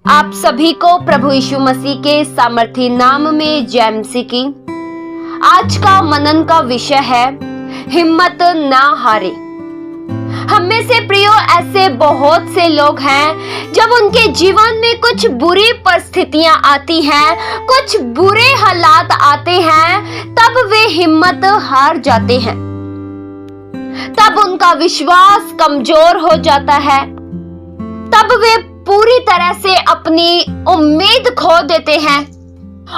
आप सभी को प्रभु यीशु मसीह के सामर्थी नाम में जय मसीह की। आज का मनन का विषय है हिम्मत ना हारे। हम में से प्रियो ऐसे बहुत से लोग हैं जब उनके जीवन में कुछ बुरी परिस्थितियां आती हैं, कुछ बुरे हालात आते हैं, तब वे हिम्मत हार जाते हैं। तब उनका विश्वास कमजोर हो जाता है, तब वे पूरी तरह से अपनी उम्मीद खो देते हैं।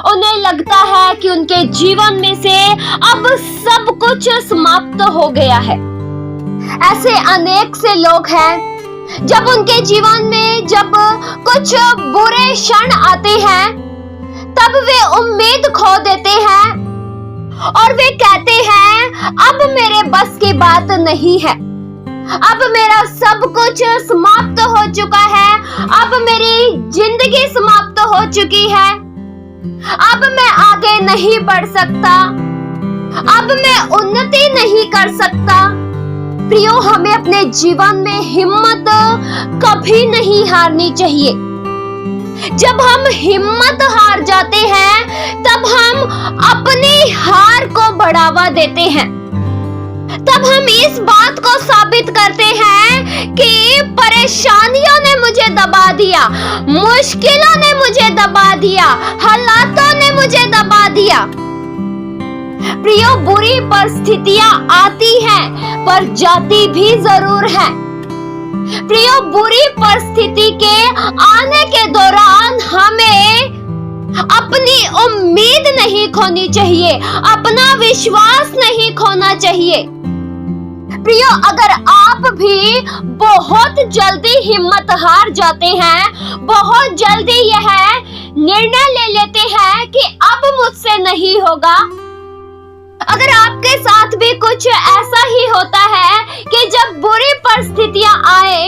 उन्हें लगता है कि उनके जीवन में से अब सब कुछ समाप्त हो गया है। ऐसे अनेक से लोग हैं जब उनके जीवन में जब कुछ बुरे क्षण आते हैं, तब वे उम्मीद खो देते हैं और वे कहते हैं अब मेरे बस की बात नहीं है, अब मेरा सब कुछ समाप्त हो चुका है, अब मेरी जिंदगी समाप्त हो चुकी है, अब मैं आगे नहीं बढ़ सकता, अब मैं उन्नति नहीं कर सकता। प्रियो, हमें अपने जीवन में हिम्मत कभी नहीं हारनी चाहिए। जब हम हिम्मत हार जाते हैं, तब हम अपनी हार को बढ़ावा देते हैं। तब हम इस बात को साबित करते हैं कि परेशानियों ने मुझे दबा दिया, मुश्किलों ने मुझे दबा दिया, हालातों ने मुझे दबा दिया। प्रियो, बुरी परिस्थितियां आती हैं पर जाती भी जरूर है। प्रियो, बुरी परिस्थिति के आने के दौरान हमें अपनी उम्मीद नहीं खोनी चाहिए, अपना विश्वास नहीं खोना चाहिए। प्रियो, अगर आप भी बहुत जल्दी हिम्मत हार जाते हैं, बहुत जल्दी यह निर्णय ले लेते हैं कि अब मुझसे नहीं होगा, अगर आपके साथ भी कुछ ऐसा ही होता है कि जब बुरी परिस्थितियां आए,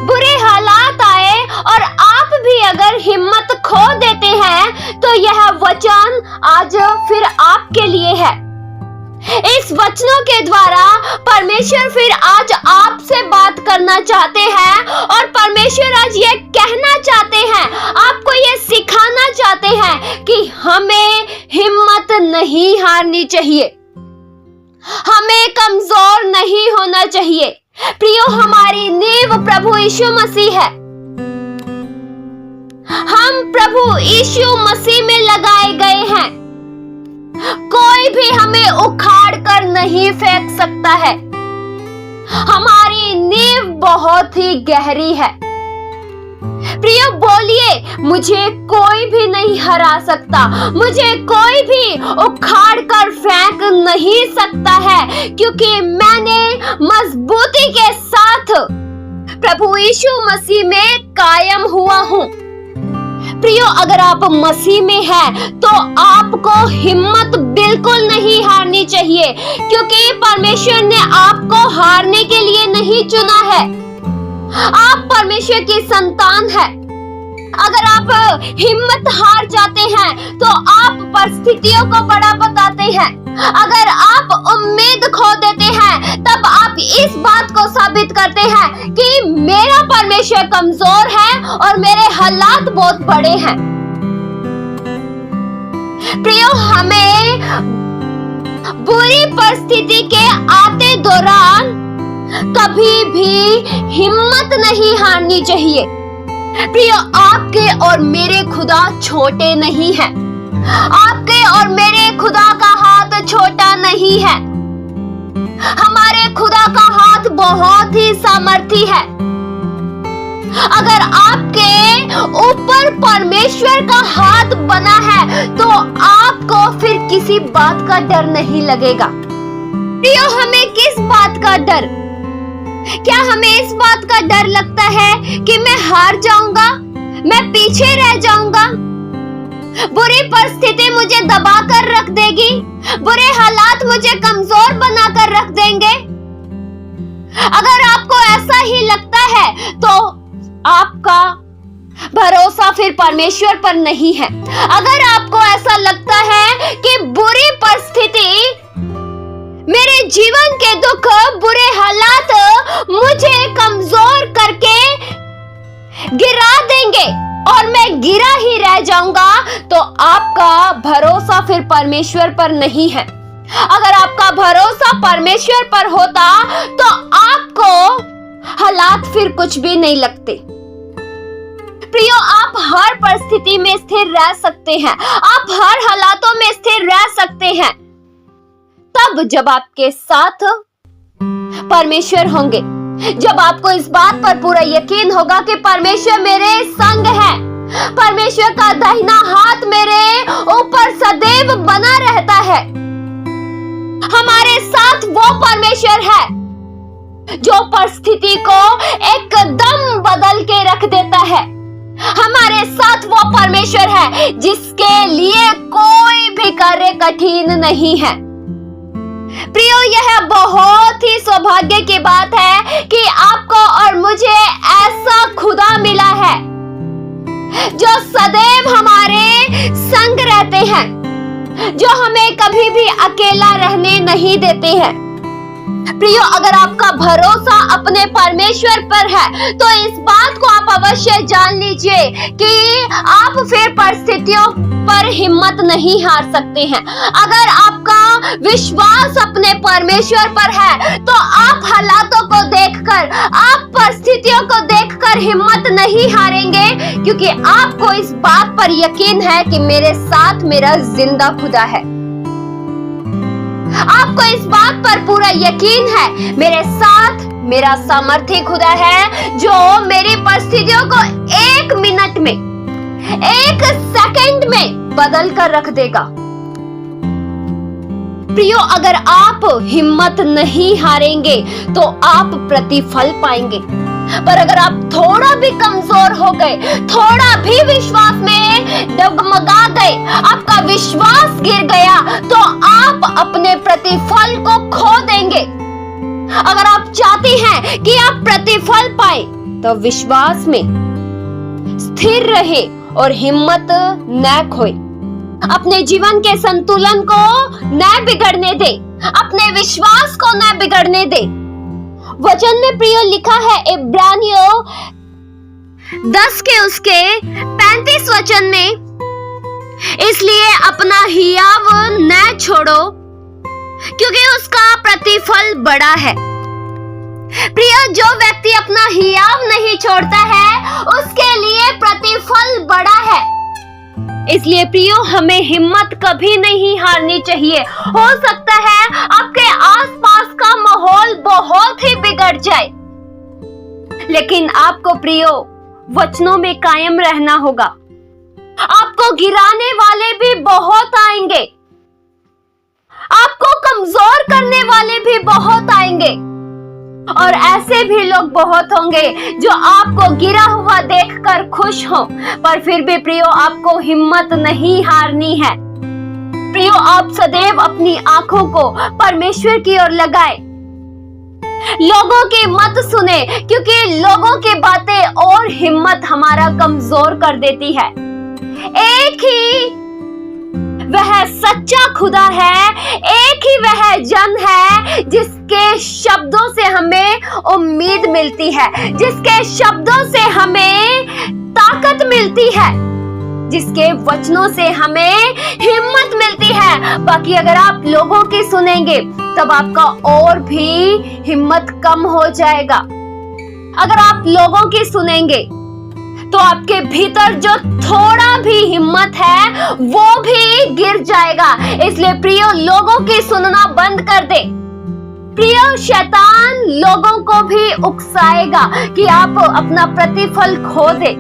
बुरे हालात आए और आप भी अगर हिम्मत खो देते हैं, तो यह वचन आज फिर आपके लिए है। इस वचनों के द्वारा परमेश्वर फिर आज आपसे बात करना चाहते हैं और परमेश्वर आज ये कहना चाहते हैं, आपको ये सिखाना चाहते हैं कि हमें हिम्मत नहीं हारनी चाहिए, हमें कमजोर नहीं होना चाहिए। प्रियो, हमारी नींव प्रभु यीशु मसीह है। हम प्रभु यीशु मसीह में लगाए गए हैं। कोई भी हमें उखाड़ कर नहीं फेंक सकता है। हमारी नींव बहुत ही गहरी है। प्रिय, बोलिए, मुझे कोई भी नहीं हरा सकता, मुझे कोई भी उखाड़ कर फेंक नहीं सकता है, क्योंकि मैंने मजबूती के साथ प्रभु यीशु मसीह में कायम हुआ हूँ। प्रियो, अगर आप मसीह में हैं, तो आपको हिम्मत बिल्कुल नहीं हारनी चाहिए, क्योंकि परमेश्वर ने आपको हारने के लिए नहीं चुना है। आप परमेश्वर की संतान हैं। अगर आप हिम्मत हार जाते हैं, तो आप परिस्थितियों को बड़ा बताते हैं। अगर आप उम्मीद खो देते हैं, तब आप इस बात को साबित करते हैं कि मेरा परमेश्वर कमजोर है और मेरे हालात बहुत बड़े हैं। प्रियो, हमें बुरी परिस्थिति के आते दौरान कभी भी हिम्मत नहीं हारनी चाहिए। प्रियो, आपके और मेरे खुदा छोटे नहीं हैं। आपके और मेरे खुदा का हाथ छोटा नहीं है। हमारे खुदा का हाथ बहुत ही सामर्थी है। अगर आपके ऊपर परमेश्वर का हाथ बना है, तो आपको फिर किसी बात का डर नहीं लगेगा। प्रियो, हमें किस बात का डर? क्या हमें इस बात का डर लगता है कि मैं हार जाऊंगा, मैं पीछे रह जाऊंगा, बुरी परिस्थिति मुझे दबा कर रख देगी, बुरे हालात मुझे कमजोर बना कर रख देंगे? अगर आपको ऐसा ही लगता है, तो आपका भरोसा फिर परमेश्वर पर नहीं है। अगर आपको ऐसा लगता है कि बुरी परिस्थिति, मेरे जीवन के दुख, बुरे हालात मुझे कमजोर करके गिरा देंगे और मैं गिरा ही रह जाऊंगा, तो आपका भरोसा फिर परमेश्वर पर नहीं है। अगर आपका भरोसा परमेश्वर पर होता तो आपको हालात फिर कुछ भी नहीं लगते। प्रियो, आप हर परिस्थिति में स्थिर रह सकते हैं, आप हर हालातों में स्थिर रह सकते हैं, तब जब आपके साथ परमेश्वर होंगे, जब आपको इस बात पर पूरा यकीन होगा कि परमेश्वर मेरे संग है, परमेश्वर का दाहिना हाथ मेरे ऊपर सदैव बना रहता है। हमारे साथ वो परमेश्वर है जो परिस्थिति को एकदम बदल के रख देता है। हमारे साथ वो परमेश्वर है जिसके लिए कोई भी कार्य कठिन नहीं है। प्रियो, यह बहुत ही सौभाग्य की बात है कि आपको और मुझे ऐसा खुदा मिला है जो सदैव हमारे संग रहते हैं, जो हमें कभी भी अकेला रहने नहीं देते हैं। प्रियो, अगर आपका भरोसा अपने परमेश्वर पर है तो इस बात को आप अवश्य जान लीजिए कि आप फिर परिस्थितियों पर हिम्मत नहीं हार सकते हैं। अगर आपका विश्वास अपने परमेश्वर पर है तो आप हालातों को देखकर, आप परिस्थितियों को देखकर हिम्मत नहीं हारेंगे, क्योंकि आपको इस बात पर यकीन है कि मेरे साथ मेरा जिंदा खुदा है। आपको इस बात पर पूरा यकीन है मेरे साथ मेरा सामर्थी खुदा है जो मेरी परिस्थितियों को 1 मिनट में, 1 सेकंड में बदल कर रख देगा। प्रियो, अगर आप हिम्मत नहीं हारेंगे तो आप प्रतिफल पाएंगे, पर अगर आप थोड़ा भी कमजोर हो गए, थोड़ा भी विश्वास में डगमगा गए, आपका विश्वास गिर गया, तो आप अपने प्रतिफल को खो देंगे। अगर आप चाहते हैं कि आप प्रतिफल पाए तो विश्वास में स्थिर रहे और हिम्मत न खोए। अपने जीवन के संतुलन को न बिगड़ने दे, अपने विश्वास को न बिगड़ने दे। वचन में प्रियो लिखा है इब्रानियों 10 के उसके 35 वचन में, इसलिए अपना हियाव न छोड़ो क्योंकि उसका प्रतिफल बड़ा है। प्रियो, जो व्यक्ति अपना हियाव नहीं छोड़ता है उसके लिए प्रतिफल बड़ा है। इसलिए प्रियो, हमें हिम्मत कभी नहीं हारनी चाहिए। हो सकता है आपके आसपास का माहौल बहुत ही बिगड़ जाए, लेकिन आपको प्रियो वचनों में कायम रहना होगा। आपको गिराने वाले भी बहुत आएंगे, आपको कमजोर करने वाले भी बहुत आएंगे, और ऐसे भी लोग बहुत होंगे जो आपको गिरा हुआ देखकर खुश हो, पर फिर भी प्रियो आपको हिम्मत नहीं हारनी है। प्रियो, आप सदैव अपनी आंखों को परमेश्वर की ओर लगाएं। लोगों की मत सुने, क्योंकि लोगों की बातें और हिम्मत हमारा कमजोर कर देती है। एक ही वह सच्चा खुदा है, एक ही वह जन है जिसके शब्दों से हमें उम्मीद मिलती है, जिसके शब्दों से हमें ताकत मिलती है, जिसके वचनों से हमें हिम्मत मिलती है। बाकी अगर आप लोगों की सुनेंगे तब आपका और भी हिम्मत कम हो जाएगा। अगर आप लोगों की सुनेंगे तो आपके भीतर जो थोड़ा भी हिम्मत है वो भी गिर जाएगा। इसलिए प्रियो, लोगों की सुनना बंद कर दे। प्रियो, शैतान लोगों को भी उकसाएगा कि आप अपना प्रतिफल खो दे।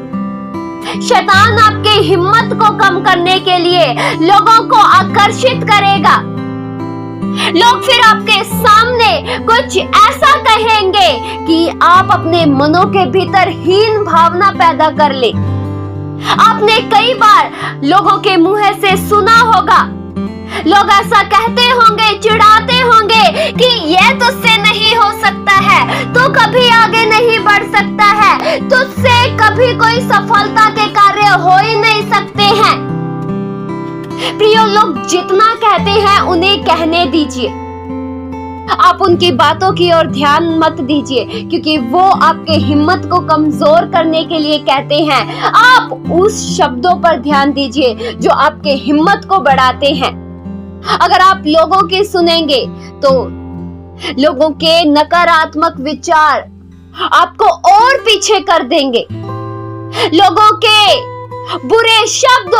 शैतान आपके हिम्मत को कम करने के लिए लोगों को आकर्षित करेगा। लोग फिर आपके सामने कुछ ऐसा कहेंगे कि आप अपने मनों के भीतर हीन भावना पैदा कर ले। आपने कई बार लोगों के मुंह से सुना होगा, लोग ऐसा कहते होंगे, चिढ़ाते होंगे कि यह तुझसे नहीं हो सकता है, तू कभी आगे नहीं बढ़ सकता है, तुझसे कभी कोई सफलता के कार्य हो ही नहीं सकते हैं। प्रियो, लोग जितना कहते हैं उन्हें कहने दीजिए। आप उनकी बातों की ओर ध्यान मत दीजिए, क्योंकि वो आपके हिम्मत को कमजोर करने के लिए कहते हैं। आप उस शब्दों पर ध्यान दीजिए जो आपके हिम्मत को बढ़ाते हैं। अगर आप लोगों की सुनेंगे तो लोगों के नकारात्मक विचार आपको और पीछे कर देंगे। लोगों के बुरे शब्द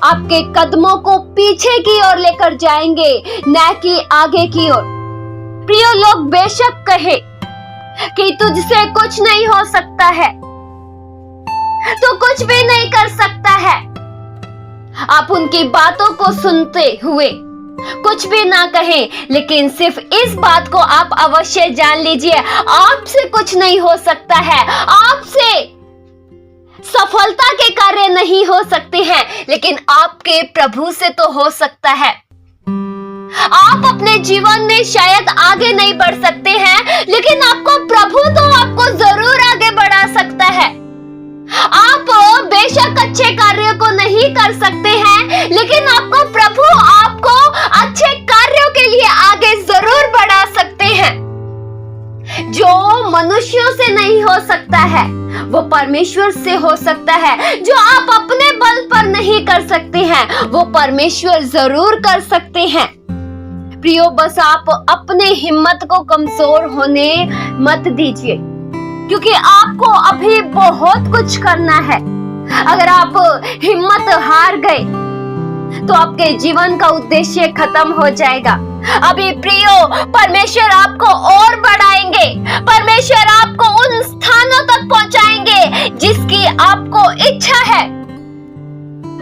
आपके कदमों को पीछे की ओर लेकर जाएंगे, न कि आगे की ओर। प्रिय लोग बेशक कहे कि तुझसे कुछ नहीं हो सकता है, तो कुछ भी नहीं कर सकता है। आप उनकी बातों को सुनते हुए कुछ भी ना कहें, लेकिन सिर्फ इस बात को आप अवश्य जान लीजिए, आपसे कुछ नहीं हो सकता है। आपसे सफलता के कार्य नहीं हो सकते हैं, लेकिन आपके प्रभु से तो हो सकता है। आप अपने जीवन में शायद आगे नहीं बढ़ सकते हैं, लेकिन आपको प्रभु तो आपको जरूर आगे बढ़ा सकता है। आप बेशक अच्छे कार्यों को नहीं कर सकते हैं, लेकिन आपको प्रभु आपको अच्छे कार्यों के लिए आगे जरूर बढ़ा सकते हैं। जो मनुष्यों से नहीं हो सकता है, वो परमेश्वर से हो सकता है। जो आप अपने बल पर नहीं कर सकते हैं, वो परमेश्वर जरूर कर सकते हैं। प्रियो, बस आप अपने हिम्मत को कमजोर होने मत दीजिए, क्योंकि आपको अभी बहुत कुछ करना है। अगर आप हिम्मत हार गए तो आपके जीवन का उद्देश्य खत्म हो जाएगा। अभी प्रियो, परमेश्वर आपको और बढ़ाएंगे। परमेश्वर आपको उन स्थानों तक पहुंचाएंगे जिसकी आपको इच्छा है।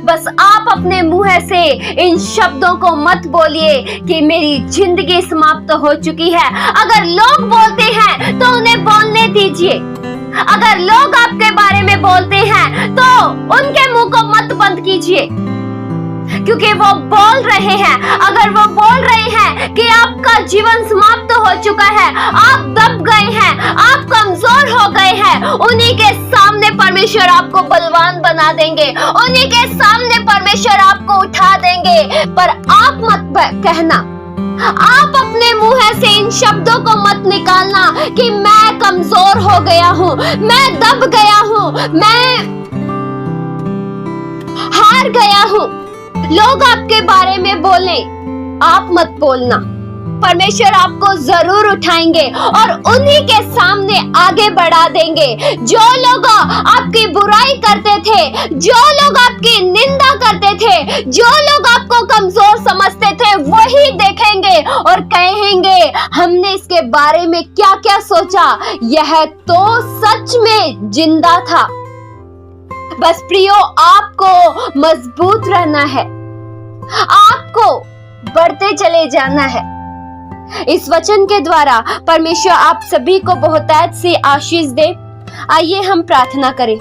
बस आप अपने मुंह से इन शब्दों को मत बोलिए कि मेरी जिंदगी समाप्त हो चुकी है। अगर लोग बोलते हैं तो उन्हें बोलने दीजिए। अगर लोग आपके बारे में बोलते हैं तो उनके मुंह को मत बंद कीजिए, क्योंकि वो बोल रहे हैं। अगर वो बोल रहे हैं कि आपका जीवन समाप्त हो चुका है, आप दब गए हैं, आप कमजोर हो गए हैं, उन्हीं के सामने परमेश्वर आपको बलवान बना देंगे। उन्हीं के सामने परमेश्वर आपको उठा देंगे। पर आप मत कहना, आप अपने मुंह से इन शब्दों को मत निकालना कि मैं कमजोर हो गया हूँ, मैं दब गया हूँ, मैं हार गया हूँ। लोग आपके बारे में बोले, आप मत बोलना। परमेश्वर आपको जरूर उठाएंगे और उन्हीं के सामने आगे बढ़ा देंगे। जो लोग आपकी बुराई करते थे, जो लोग आपकी निंदा करते थे, जो लोग आपको कमजोर समझते थे, वही देखेंगे और कहेंगे, हमने इसके बारे में क्या क्या सोचा, यह तो सच में जिंदा था। बस प्रियो, आपको मजबूत रहना है, आपको बढ़ते चले जाना है। इस वचन के द्वारा परमेश्वर आप सभी को बहुतायत से आशीष दे। आइए हम प्रार्थना करें।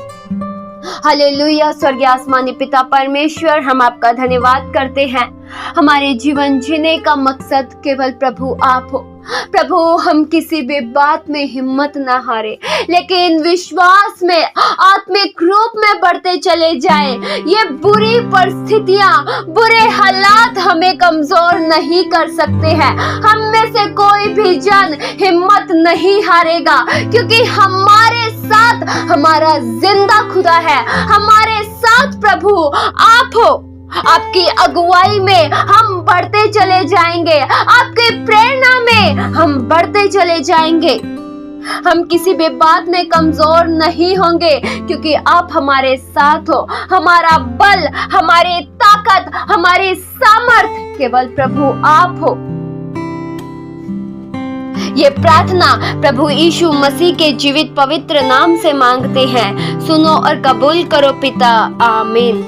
हालेलुया। स्वर्गीय आसमानी पिता परमेश्वर, हम आपका धन्यवाद करते हैं। हमारे जीवन जीने का मकसद केवल प्रभु आप हो। प्रभु, हम किसी भी बात में हिम्मत ना हारे, लेकिन विश्वास में आत्मिक रूप में बढ़ते चले जाएं। ये बुरी परिस्थितियां, बुरे हालात हमें कमजोर नहीं कर सकते हैं। हम में से कोई भी जन हिम्मत नहीं हारेगा, क्योंकि हमारे साथ हमारा जिंदा खुदा है। हमारे साथ प्रभु आप हो। आपकी अगुवाई में हम बढ़ते चले जाएंगे, आपके प्रेरणा में हम बढ़ते चले जाएंगे। हम किसी भी बात में कमजोर नहीं होंगे, क्योंकि आप हमारे साथ हो। हमारा बल, हमारी ताकत, हमारी सामर्थ केवल प्रभु आप हो। ये प्रार्थना प्रभु यीशु मसीह के जीवित पवित्र नाम से मांगते हैं। सुनो और कबूल करो पिता। आमीन।